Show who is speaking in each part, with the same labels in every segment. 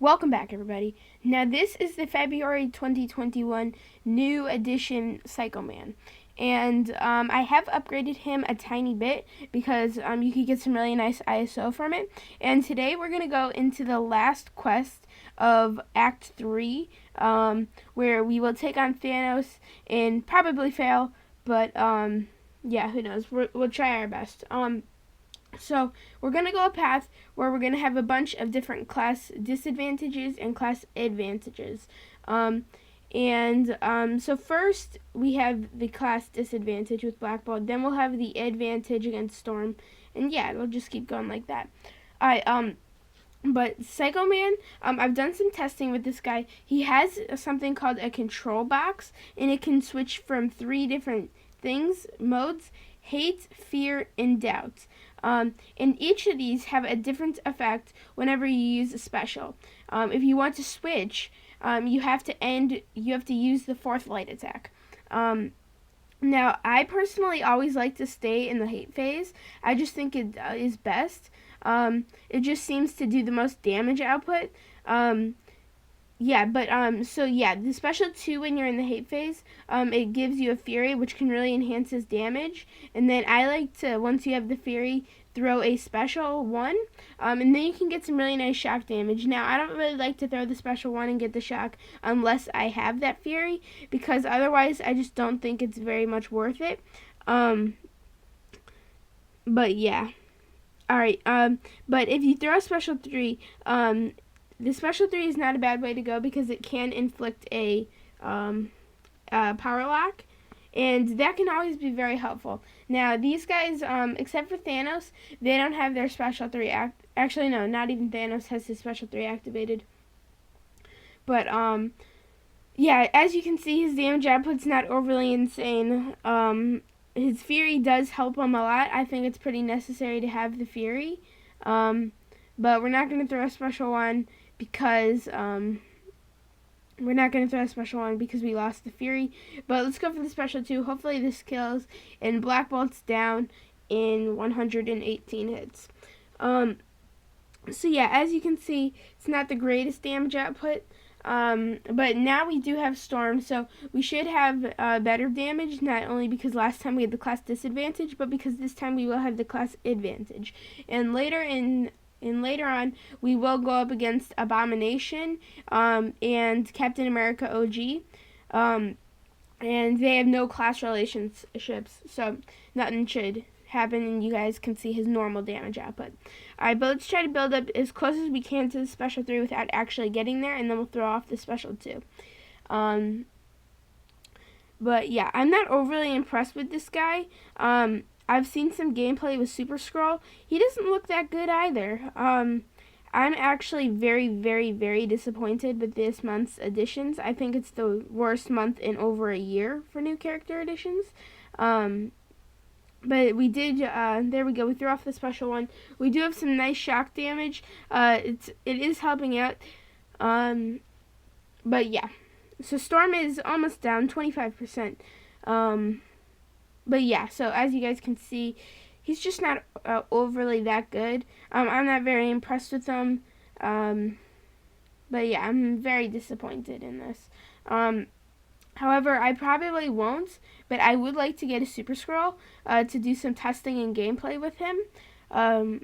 Speaker 1: Welcome back, everybody. Now, this is the February 2021 new edition Phycho-Man. And I have upgraded him a tiny bit because you could get some really nice ISO from it. And today we're going to go into the last quest of Act 3, where we will take on Thanos and probably fail. But, yeah, who knows? We'll try our best. So we're going to go a path where we're going to have a bunch of different class disadvantages and class advantages. So first we have the class disadvantage with Black Bolt. Then we'll have the advantage against Storm. And yeah, it'll just keep going like that. Alright, but Phycho-Man, I've done some testing with this guy. He has something called a control box, and it can switch from 3 different modes: hate, fear, and doubt. And each of these have a different effect whenever you use a special. If you want to switch, you have to use the 4th light attack. Now, I personally always like to stay in the hate phase. I just think it is best. It just seems to do the most damage output. The special 2 when you're in the hate phase, it gives you a fury, which can really enhance his damage. And then I like to, once you have the fury, throw a special 1, and then you can get some really nice shock damage. Now, I don't really like to throw the special 1 and get the shock unless I have that fury, because otherwise I just don't think it's very much worth it. But yeah. Alright, but if you throw a special 3, the special 3 is not a bad way to go because it can inflict a power lock, and that can always be very helpful. Now, these guys, except for Thanos, they don't have their special 3 actually, no, not even Thanos has his special 3 activated. But, yeah, as you can see, his damage output's not overly insane. His Fury does help him a lot. I think it's pretty necessary to have the Fury. But we're not going to throw a special 1 because we lost the Fury. But let's go for the special 2. Hopefully this kills, and Black Bolt's down in 118 hits. So yeah, as you can see, it's not the greatest damage output. But now we do have Storm, so we should have better damage, not only because last time we had the class disadvantage, but because this time we will have the class advantage. And later on, we will go up against Abomination and Captain America OG. And they have no class relationships, so nothing should happen, and you guys can see his normal damage output. Alright, but let's try to build up as close as we can to the special 3 without actually getting there, and then we'll throw off the special 2. But yeah, I'm not overly impressed with this guy. I've seen some gameplay with Super Skrull. He doesn't look that good either. I'm actually very, very, very disappointed with this month's additions. I think it's the worst month in over a year for new character additions. But we did, there we go, we threw off the special 1. We do have some nice shock damage. It is helping out. But yeah. So Storm is almost down, 25%. But yeah, so as you guys can see, he's just not overly that good. I'm not very impressed with him. But yeah, I'm very disappointed in this. However, I probably won't, but I would like to get a Super Skrull to do some testing and gameplay with him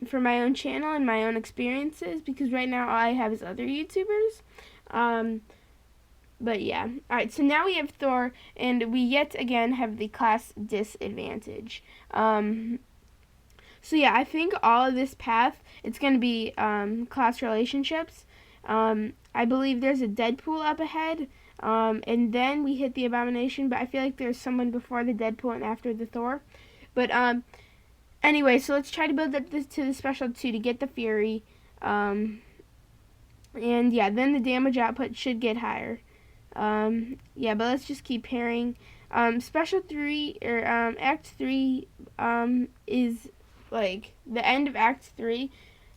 Speaker 1: for my own channel and my own experiences, because right now all I have is other YouTubers. But yeah. Alright, so now we have Thor, and we yet again have the class disadvantage. So yeah, I think all of this path, it's going to be class relationships. I believe there's a Deadpool up ahead. And then we hit the Abomination, but I feel like there's someone before the Deadpool and after the Thor. But anyway, so let's try to build up this to the special 2 to get the Fury. And yeah, then the damage output should get higher. Yeah, but let's just keep pairing. Special 3 or Act 3 is like the end of Act 3.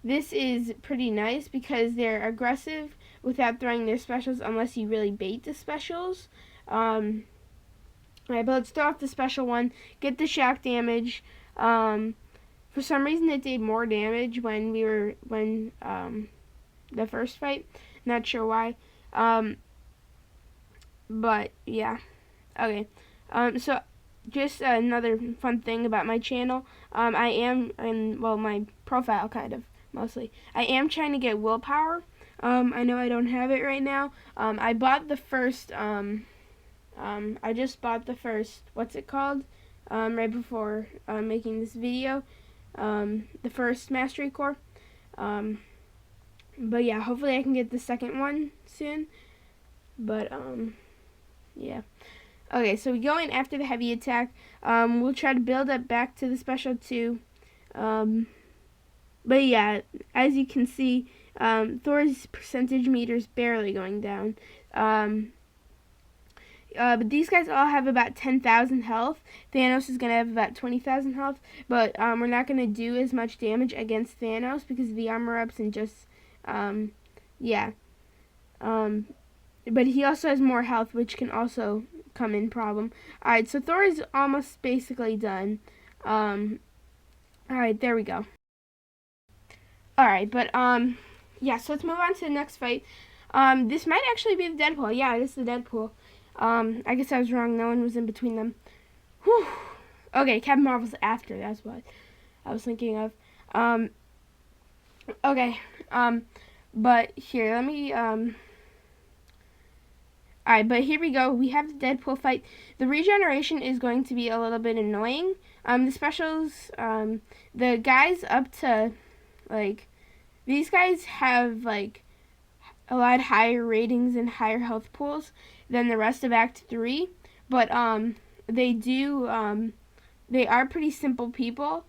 Speaker 1: This is pretty nice because they're aggressive without throwing their specials unless you really bait the specials. Alright, but let's throw off the special 1, get the shock damage. For some reason it did more damage when the first fight. Not sure why. But yeah. Okay. So just another fun thing about my channel. I am, and well, my profile kind of mostly. I am trying to get willpower. I know I don't have it right now. I bought the first. I just bought the first. What's it called? Right before making this video. The first mastery core. But yeah, hopefully I can get the second one soon. But yeah. Okay, so we go in after the heavy attack. We'll try to build up back to the special 2. But yeah, as you can see, Thor's percentage meter is barely going down. But these guys all have about 10,000 health. Thanos is going to have about 20,000 health. But we're not going to do as much damage against Thanos because of the armor ups and just, yeah. But he also has more health, which can also come in problem. Alright, so Thor is almost basically done. Alright, there we go. Alright, but, yeah, so let's move on to the next fight. This might actually be the Deadpool. Yeah, it is the Deadpool. I guess I was wrong. No one was in between them. Whew. Okay, Captain Marvel's after. That's what I was thinking of. Okay. But here, let me, Alright, but here we go. We have the Deadpool fight. The regeneration is going to be a little bit annoying. The specials, the guys up to, like, these guys have, like, a lot higher ratings and higher health pools than the rest of Act 3. But, they do, they are pretty simple people.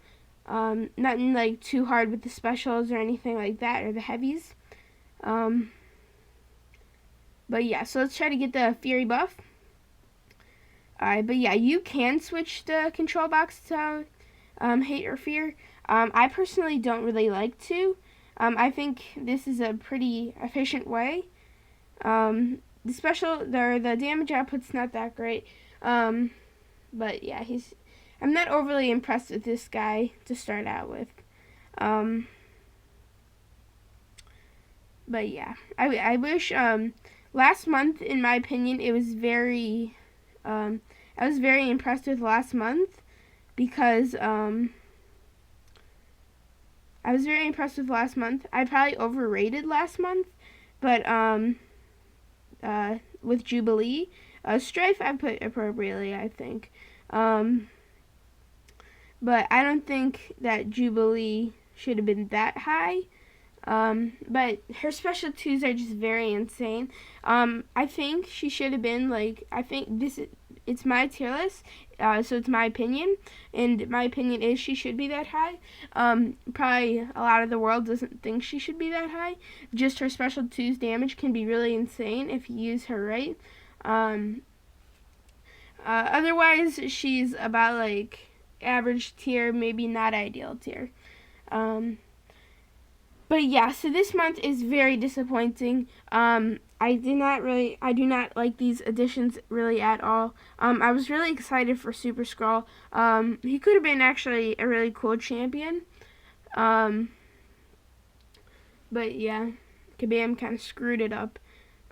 Speaker 1: Nothing, like, too hard with the specials or anything like that, or the heavies. But yeah, so let's try to get the Fury buff. Alright, but yeah, you can switch the control box to hate or fear. I personally don't really like to. I think this is a pretty efficient way. The damage output's not that great. But yeah, I'm not overly impressed with this guy to start out with. But yeah, I wish, last month, in my opinion, I was very impressed with last month because, I probably overrated last month, but, with Jubilee, Strife I put appropriately, I think. But I don't think that Jubilee should have been that high. But her special 2s are just very insane. I think she should have been, like, it's my tier list, so it's my opinion, and my opinion is she should be that high. Probably a lot of the world doesn't think she should be that high. Just her special 2's damage can be really insane if you use her right. Otherwise, she's about, like, average tier, maybe not ideal tier. But yeah, so this month is very disappointing. I do not like these additions really at all. I was really excited for Super Skrull. He could have been actually a really cool champion. But yeah, Kabam kind of screwed it up.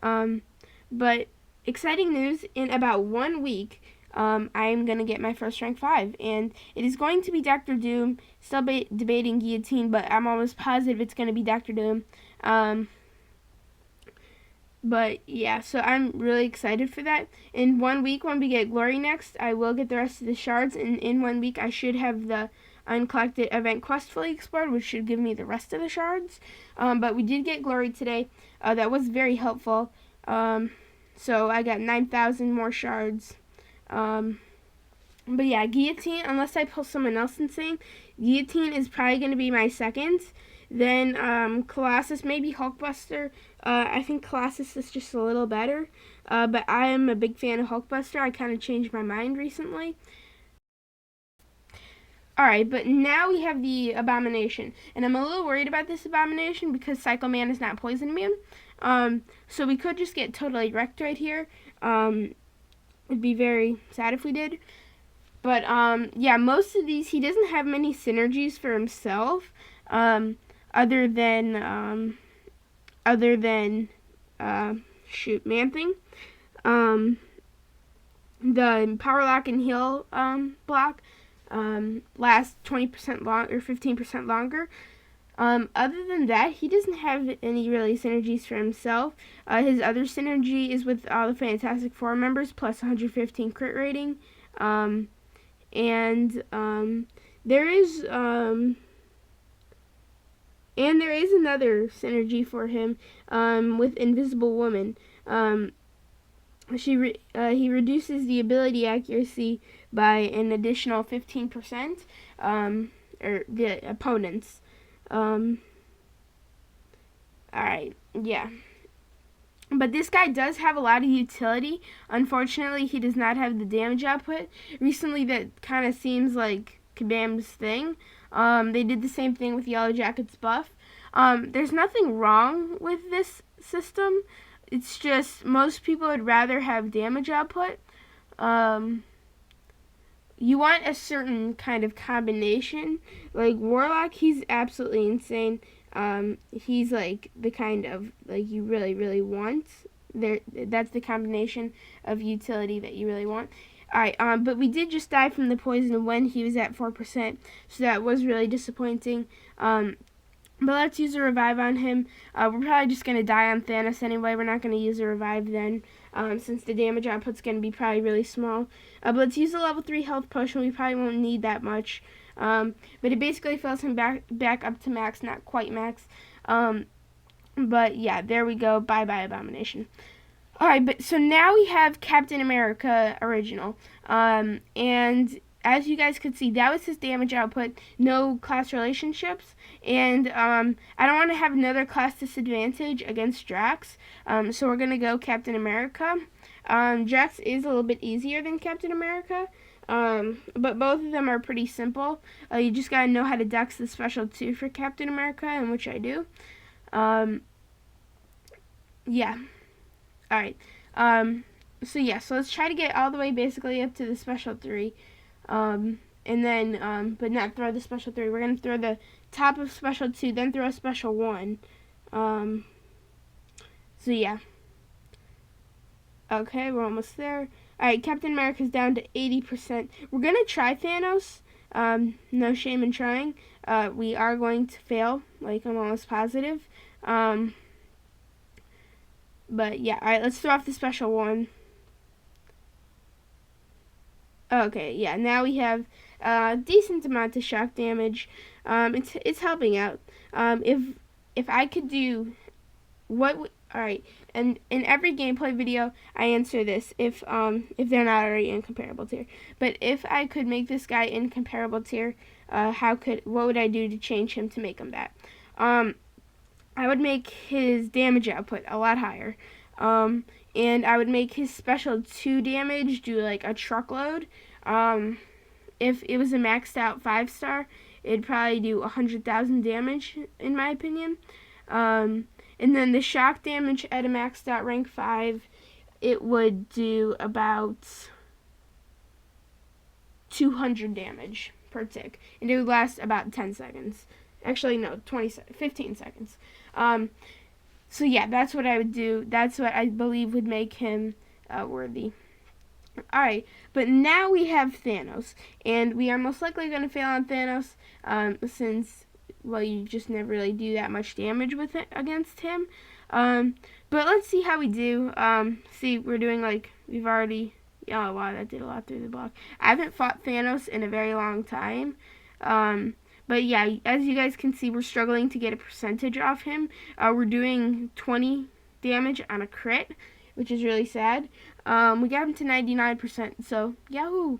Speaker 1: But exciting news, in about 1 week, I am going to get my first rank 5, and it is going to be Dr. Doom. Still debating Guillotine, but I'm almost positive it's going to be Dr. Doom. But yeah, so I'm really excited for that. In 1 week, when we get Glory next, I will get the rest of the shards, and in 1 week I should have the uncollected event quest fully explored, which should give me the rest of the shards. But we did get Glory today. That was very helpful. So I got 9,000 more shards. But yeah, Guillotine, unless I pull someone else insane, Guillotine is probably going to be my second. Then Colossus, maybe Hulkbuster. I think Colossus is just a little better. But I am a big fan of Hulkbuster. I kind of changed my mind recently. Alright, but now we have the Abomination. And I'm a little worried about this Abomination because Psycho Man is not poison immune. So we could just get totally wrecked right here. It'd be very sad if we did. But, yeah, most of these, he doesn't have many synergies for himself, other than other than Man-Thing. The Power Lock and Heal block lasts 20% long or 15% longer. Other than that, he doesn't have any really synergies for himself. His other synergy is with all the Fantastic Four members, plus 115 crit rating. There is another synergy for him with Invisible Woman. He reduces the ability accuracy by an additional 15%, or the opponents. Alright, yeah. But this guy does have a lot of utility. Unfortunately, he does not have the damage output. Recently, that kind of seems like Kabam's thing. They did the same thing with Yellow Jacket's buff. There's nothing wrong with this system. It's just most people would rather have damage output. You want a certain kind of combination. Like Warlock, he's absolutely insane. He's like the kind of like you really, really want. That's the combination of utility that you really want. Alright, but we did just die from the poison when he was at 4%, so that was really disappointing. But let's use a revive on him. We're probably just going to die on Thanos anyway. We're not going to use a revive then, since the damage output's going to be probably really small. But let's use a level 3 health potion. We probably won't need that much. But it basically fills him back up to max, not quite max. But yeah, there we go. Bye-bye, Abomination. Alright, but so now we have Captain America Original. And as you guys could see, that was his damage output, no class relationships, and I don't want to have another class disadvantage against Drax, so we're going to go Captain America. Drax is a little bit easier than Captain America, but both of them are pretty simple. You just got to know how to dex the special 2 for Captain America, and which I do. Yeah. Alright. So let's try to get all the way basically up to the special 3. And then, but not throw the special 3. We're going to throw the top of special 2, then throw a special 1. So yeah. Okay, we're almost there. Alright, Captain America's down to 80%. We're going to try Thanos. No shame in trying. We are going to fail. Like, I'm almost positive. But yeah, alright, let's throw off the special 1. Okay, yeah, now we have a decent amount of shock damage. It's helping out. If I could do alright, and in every gameplay video I answer this if they're not already in comparable tier. But if I could make this guy in comparable tier, what would I do to change him to make him that? I would make his damage output a lot higher. And I would make his special 2 damage do like a truckload. If it was a maxed out 5-star, it'd probably do 100,000 damage in my opinion. And then the shock damage at a maxed out rank 5, it would do about 200 damage per tick, and it would last about 10 seconds. Actually, no, 15 seconds. So yeah, that's what I would do. That's what I believe would make him worthy. Alright, but now we have Thanos, and we are most likely going to fail on Thanos, since, well, you just never really do that much damage with it against him. But let's see how we do. See, we're doing like, we've already, oh wow, that did a lot through the block. I haven't fought Thanos in a very long time. But yeah, as you guys can see, we're struggling to get a percentage off him. We're doing 20 damage on a crit, which is really sad. We got him to 99%, so yahoo!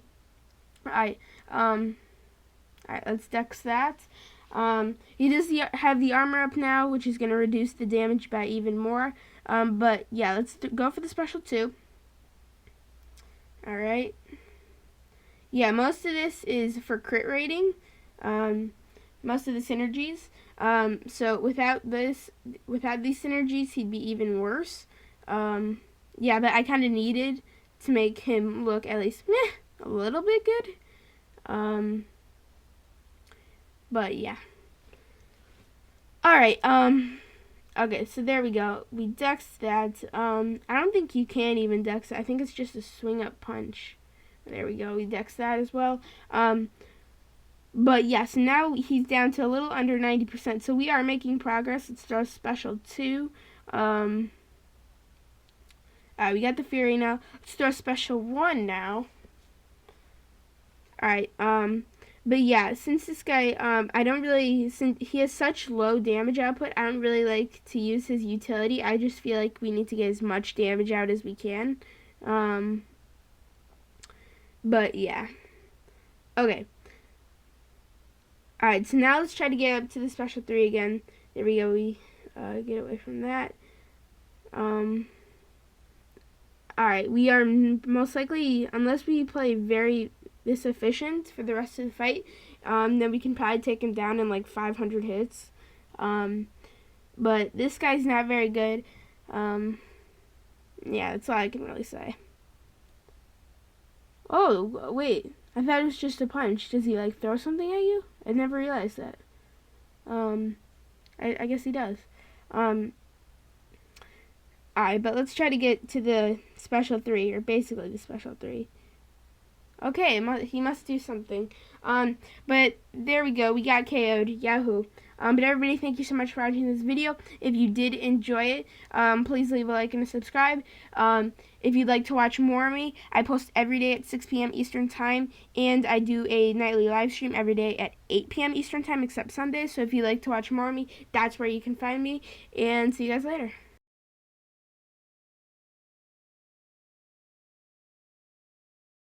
Speaker 1: Alright, let's dex that. He does have the armor up now, which is going to reduce the damage by even more. But yeah, let's go for the special 2. Alright. Yeah, most of this is for crit rating. Most of the synergies. So without these synergies, he'd be even worse. Yeah, but I kind of needed to make him look at least a little bit good. But yeah. Alright, Okay, so there we go. We dexed that. I don't think you can even dex it. I think it's just a swing up punch. There we go. We dexed that as well. But yes, now he's down to a little under 90%. So we are making progress. Let's throw special 2. We got the Fury now. Let's throw special 1 now. Alright, but yeah, since this guy, I don't really, since he has such low damage output, I don't really like to use his utility. I just feel like we need to get as much damage out as we can. But yeah. Okay. Alright, so now let's try to get up to the special 3 again. There we go, we get away from that. Alright, we are most likely, unless we play this efficient for the rest of the fight, then we can probably take him down in like 500 hits. But this guy's not very good. Yeah, that's all I can really say. Oh, wait. I thought it was just a punch. Does he like throw something at you? I never realized that. I guess he does. Alright, but let's try to get to the special 3, or basically the special 3. Okay, he must do something. But there we go. We got KO'd. Yahoo. But everybody, thank you so much for watching this video. If you did enjoy it, please leave a like and a subscribe. If you'd like to watch more of me, I post every day at 6 p.m. Eastern Time, and I do a nightly live stream every day at 8 p.m. Eastern Time, except Sundays. So if you'd like to watch more of me, that's where you can find me. And see you guys later.